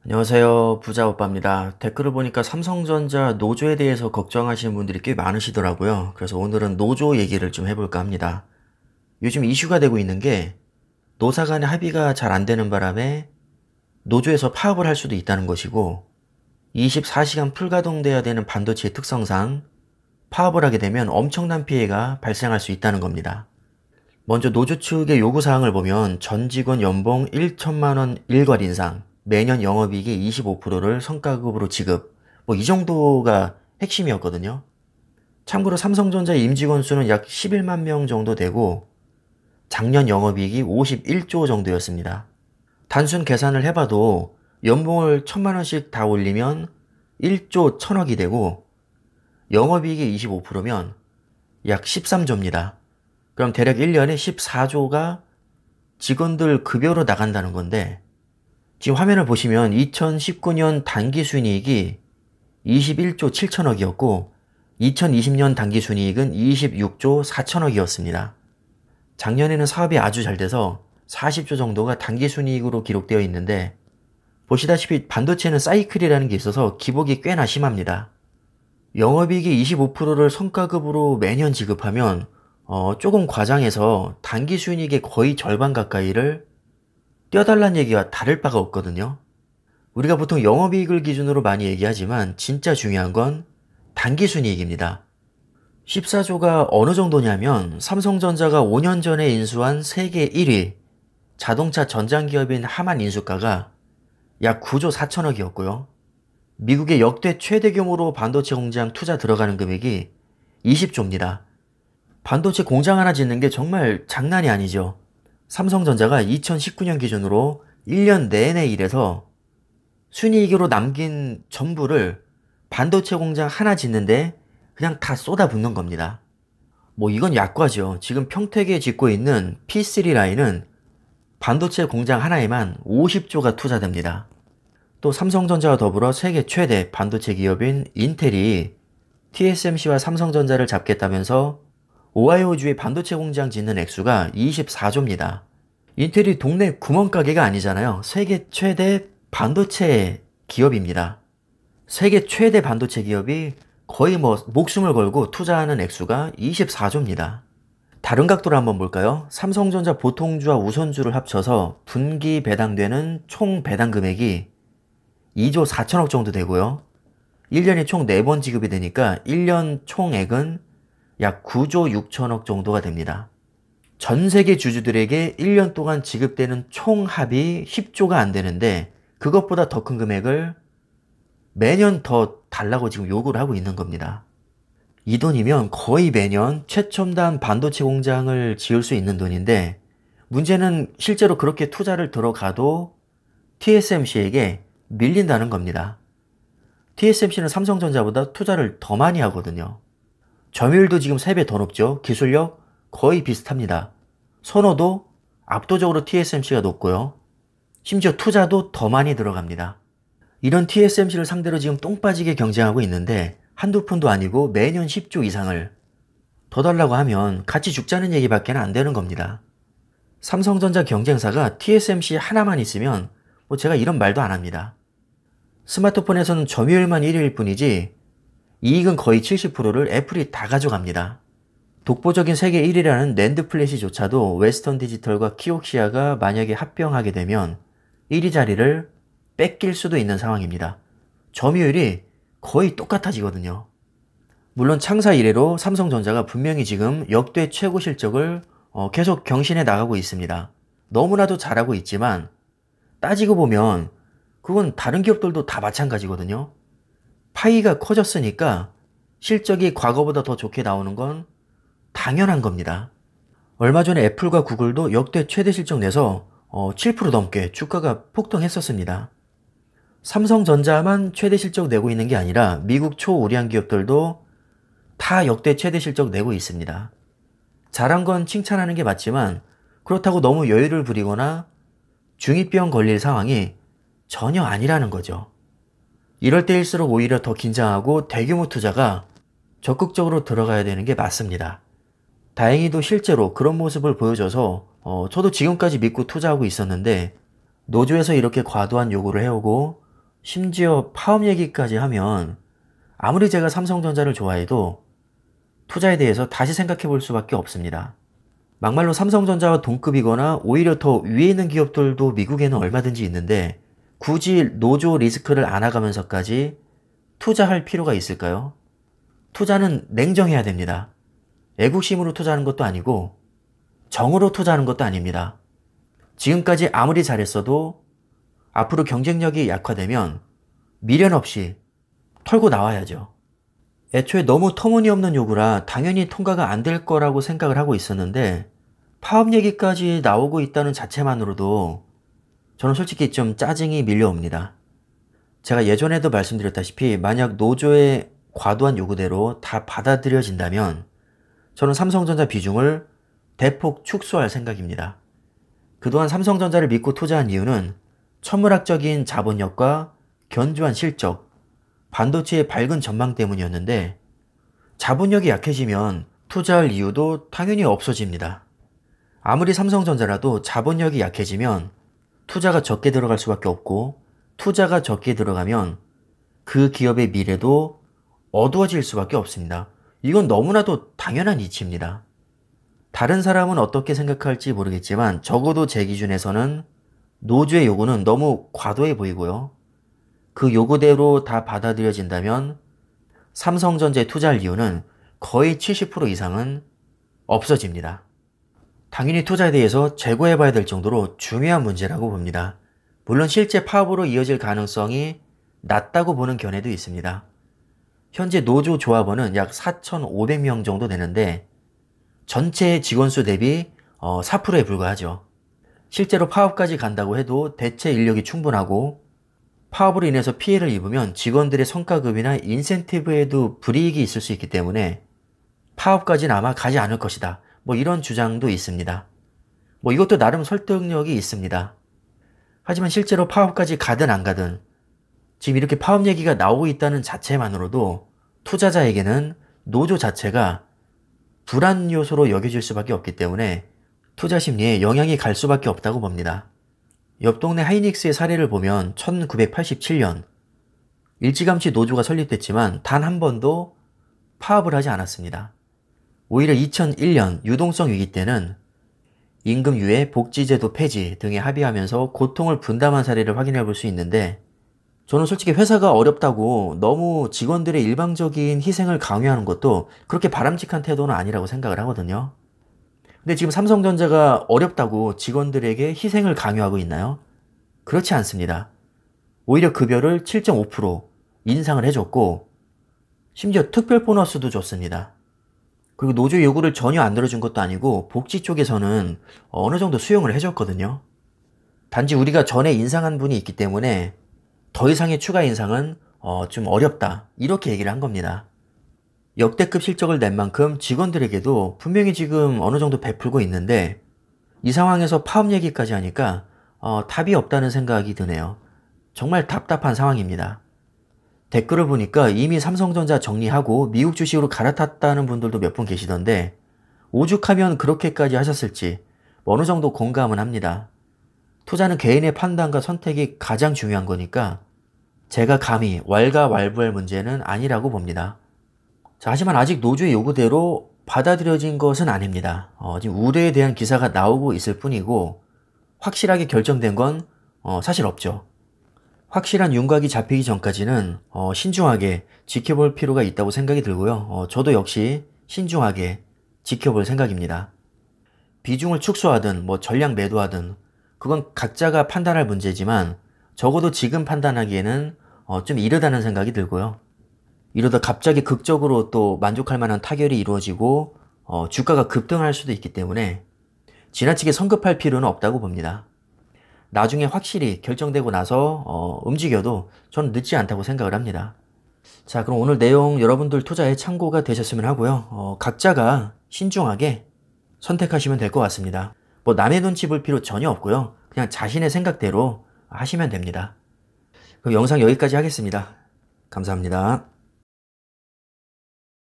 안녕하세요. 부자오빠입니다. 댓글을 보니까 삼성전자 노조에 대해서 걱정하시는 분들이 꽤 많으시더라고요. 그래서 오늘은 노조 얘기를 좀 해볼까 합니다. 요즘 이슈가 되고 있는 게 노사 간의 합의가 잘 안 되는 바람에 노조에서 파업을 할 수도 있다는 것이고 24시간 풀가동돼야 되는 반도체의 특성상 파업을 하게 되면 엄청난 피해가 발생할 수 있다는 겁니다. 먼저 노조 측의 요구사항을 보면 전 직원 연봉 1천만 원 일괄 인상, 매년 영업이익의 25%를 성과급으로 지급, 이 정도가 핵심이었거든요. 참고로 삼성전자의 임직원 수는 약 11만 명 정도 되고 작년 영업이익이 51조 정도였습니다. 단순 계산을 해봐도 연봉을 1천만 원씩 다 올리면 1조 1천억이 되고 영업이익의 25%면 약 13조입니다. 그럼 대략 1년에 14조가 직원들 급여로 나간다는 건데 지금 화면을 보시면 2019년 단기순이익이 21조 7천억이었고 2020년 단기순이익은 26조 4천억이었습니다. 작년에는 사업이 아주 잘 돼서 40조 정도가 단기순이익으로 기록되어 있는데 보시다시피 반도체는 사이클이라는 게 있어서 기복이 꽤나 심합니다. 영업이익의 25%를 성과급으로 매년 지급하면 조금 과장해서 단기순이익의 거의 절반 가까이를 떼어달라는 얘기와 다를 바가 없거든요. 우리가 보통 영업이익을 기준으로 많이 얘기하지만 진짜 중요한 건 단기순이익입니다. 14조가 어느 정도냐면 삼성전자가 5년 전에 인수한 세계 1위 자동차 전장기업인 하만 인수가가 약 9조 4천억이었고요. 미국의 역대 최대 규모로 반도체 공장 투자 들어가는 금액이 20조입니다. 반도체 공장 하나 짓는 게 정말 장난이 아니죠. 삼성전자가 2019년 기준으로 1년 내내 일해서 순이익으로 남긴 전부를 반도체 공장 하나 짓는데 그냥 다 쏟아붓는 겁니다. 이건 약과죠. 지금 평택에 짓고 있는 P3 라인은 반도체 공장 하나에만 50조가 투자됩니다. 또 삼성전자와 더불어 세계 최대 반도체 기업인 인텔이 TSMC와 삼성전자를 잡겠다면서 오하이오주의 반도체 공장 짓는 액수가 24조입니다. 인텔이 동네 구멍가게가 아니잖아요. 세계 최대 반도체 기업입니다. 세계 최대 반도체 기업이 거의 목숨을 걸고 투자하는 액수가 24조입니다. 다른 각도로 한번 볼까요? 삼성전자 보통주와 우선주를 합쳐서 분기 배당되는 총 배당 금액이 2조 4천억 정도 되고요. 1년에 총 4번 지급이 되니까 1년 총액은 약 9조 6천억 정도가 됩니다. 전 세계 주주들에게 1년 동안 지급되는 총 합이 10조가 안 되는데 그것보다 더 큰 금액을 매년 더 달라고 지금 요구를 하고 있는 겁니다. 이 돈이면 거의 매년 최첨단 반도체 공장을 지을 수 있는 돈인데 문제는 실제로 그렇게 투자를 들어가도 TSMC에게 밀린다는 겁니다. TSMC는 삼성전자보다 투자를 더 많이 하거든요. 점유율도 지금 3배 더 높죠. 기술력 거의 비슷합니다. 선호도 압도적으로 TSMC가 높고요. 심지어 투자도 더 많이 들어갑니다. 이런 TSMC를 상대로 지금 똥 빠지게 경쟁하고 있는데 한두 푼도 아니고 매년 10조 이상을 더 달라고 하면 같이 죽자는 얘기밖에 안 되는 겁니다. 삼성전자 경쟁사가 TSMC 하나만 있으면 제가 이런 말도 안 합니다. 스마트폰에서는 점유율만 1위일 뿐이지 이익은 거의 70%를 애플이 다 가져갑니다. 독보적인 세계 1위라는 낸드 플래시조차도 웨스턴 디지털과 키옥시아가 만약에 합병하게 되면 1위 자리를 뺏길 수도 있는 상황입니다. 점유율이 거의 똑같아지거든요. 물론 창사 이래로 삼성전자가 분명히 지금 역대 최고 실적을 계속 경신해 나가고 있습니다. 너무나도 잘하고 있지만 따지고 보면 그건 다른 기업들도 다 마찬가지거든요. 파이가 커졌으니까 실적이 과거보다 더 좋게 나오는 건 당연한 겁니다. 얼마 전에 애플과 구글도 역대 최대 실적 내서 7% 넘게 주가가 폭등했었습니다. 삼성전자만 최대 실적 내고 있는 게 아니라 미국 초우량 기업들도 다 역대 최대 실적 내고 있습니다. 잘한 건 칭찬하는 게 맞지만 그렇다고 너무 여유를 부리거나 중2병 걸릴 상황이 전혀 아니라는 거죠. 이럴 때일수록 오히려 더 긴장하고 대규모 투자가 적극적으로 들어가야 되는 게 맞습니다. 다행히도 실제로 그런 모습을 보여줘서 저도 지금까지 믿고 투자하고 있었는데 노조에서 이렇게 과도한 요구를 해오고 심지어 파업 얘기까지 하면 아무리 제가 삼성전자를 좋아해도 투자에 대해서 다시 생각해 볼 수밖에 없습니다. 막말로 삼성전자와 동급이거나 오히려 더 위에 있는 기업들도 미국에는 얼마든지 있는데 굳이 노조 리스크를 안아가면서까지 투자할 필요가 있을까요? 투자는 냉정해야 됩니다. 애국심으로 투자하는 것도 아니고 정으로 투자하는 것도 아닙니다. 지금까지 아무리 잘했어도 앞으로 경쟁력이 약화되면 미련 없이 털고 나와야죠. 애초에 너무 터무니없는 요구라 당연히 통과가 안 될 거라고 생각을 하고 있었는데 파업 얘기까지 나오고 있다는 자체만으로도 저는 솔직히 좀 짜증이 밀려옵니다. 제가 예전에도 말씀드렸다시피 만약 노조의 과도한 요구대로 다 받아들여진다면 저는 삼성전자 비중을 대폭 축소할 생각입니다. 그동안 삼성전자를 믿고 투자한 이유는 천문학적인 자본력과 견조한 실적, 반도체의 밝은 전망 때문이었는데 자본력이 약해지면 투자할 이유도 당연히 없어집니다. 아무리 삼성전자라도 자본력이 약해지면 투자가 적게 들어갈 수밖에 없고 투자가 적게 들어가면 그 기업의 미래도 어두워질 수밖에 없습니다. 이건 너무나도 당연한 이치입니다. 다른 사람은 어떻게 생각할지 모르겠지만 적어도 제 기준에서는 노조의 요구는 너무 과도해 보이고요. 그 요구대로 다 받아들여진다면 삼성전자에 투자할 이유는 거의 70% 이상은 없어집니다. 당연히 투자에 대해서 재고해봐야 될 정도로 중요한 문제라고 봅니다. 물론 실제 파업으로 이어질 가능성이 낮다고 보는 견해도 있습니다. 현재 노조 조합원은 약 4,500명 정도 되는데 전체 직원 수 대비 4%에 불과하죠. 실제로 파업까지 간다고 해도 대체 인력이 충분하고 파업으로 인해서 피해를 입으면 직원들의 성과급이나 인센티브에도 불이익이 있을 수 있기 때문에 파업까지는 아마 가지 않을 것이다. 이런 주장도 있습니다. 이것도 나름 설득력이 있습니다. 하지만 실제로 파업까지 가든 안 가든 지금 이렇게 파업 얘기가 나오고 있다는 자체만으로도 투자자에게는 노조 자체가 불안 요소로 여겨질 수밖에 없기 때문에 투자 심리에 영향이 갈 수밖에 없다고 봅니다. 옆 동네 하이닉스의 사례를 보면 1987년 일찌감치 노조가 설립됐지만 단 한 번도 파업을 하지 않았습니다. 오히려 2001년 유동성 위기 때는 임금 유예, 복지제도 폐지 등에 합의하면서 고통을 분담한 사례를 확인해 볼 수 있는데 저는 솔직히 회사가 어렵다고 너무 직원들의 일방적인 희생을 강요하는 것도 그렇게 바람직한 태도는 아니라고 생각을 하거든요. 근데 지금 삼성전자가 어렵다고 직원들에게 희생을 강요하고 있나요? 그렇지 않습니다. 오히려 급여를 7.5% 인상을 해줬고 심지어 특별 보너스도 줬습니다. 그리고 노조 요구를 전혀 안 들어준 것도 아니고 복지 쪽에서는 어느 정도 수용을 해줬거든요. 단지 우리가 전에 인상한 분이 있기 때문에 더 이상의 추가 인상은 좀 어렵다 이렇게 얘기를 한 겁니다. 역대급 실적을 낸 만큼 직원들에게도 분명히 지금 어느 정도 베풀고 있는데 이 상황에서 파업 얘기까지 하니까 답이 없다는 생각이 드네요. 정말 답답한 상황입니다. 댓글을 보니까 이미 삼성전자 정리하고 미국 주식으로 갈아탔다는 분들도 몇 분 계시던데 오죽하면 그렇게까지 하셨을지 어느 정도 공감은 합니다. 투자는 개인의 판단과 선택이 가장 중요한 거니까 제가 감히 왈가왈부할 문제는 아니라고 봅니다. 자, 하지만 아직 노조의 요구대로 받아들여진 것은 아닙니다. 지금 우려에 대한 기사가 나오고 있을 뿐이고 확실하게 결정된 건 사실 없죠. 확실한 윤곽이 잡히기 전까지는 신중하게 지켜볼 필요가 있다고 생각이 들고요. 저도 역시 신중하게 지켜볼 생각입니다. 비중을 축소하든 전량 매도하든 그건 각자가 판단할 문제지만 적어도 지금 판단하기에는 좀 이르다는 생각이 들고요. 이러다 갑자기 극적으로 또 만족할 만한 타결이 이루어지고 주가가 급등할 수도 있기 때문에 지나치게 성급할 필요는 없다고 봅니다. 나중에 확실히 결정되고 나서 움직여도 저는 늦지 않다고 생각을 합니다. 자, 그럼 오늘 내용 여러분들 투자에 참고가 되셨으면 하고요. 각자가 신중하게 선택하시면 될 것 같습니다. 남의 눈치 볼 필요 전혀 없고요. 그냥 자신의 생각대로 하시면 됩니다. 그럼 영상 여기까지 하겠습니다. 감사합니다.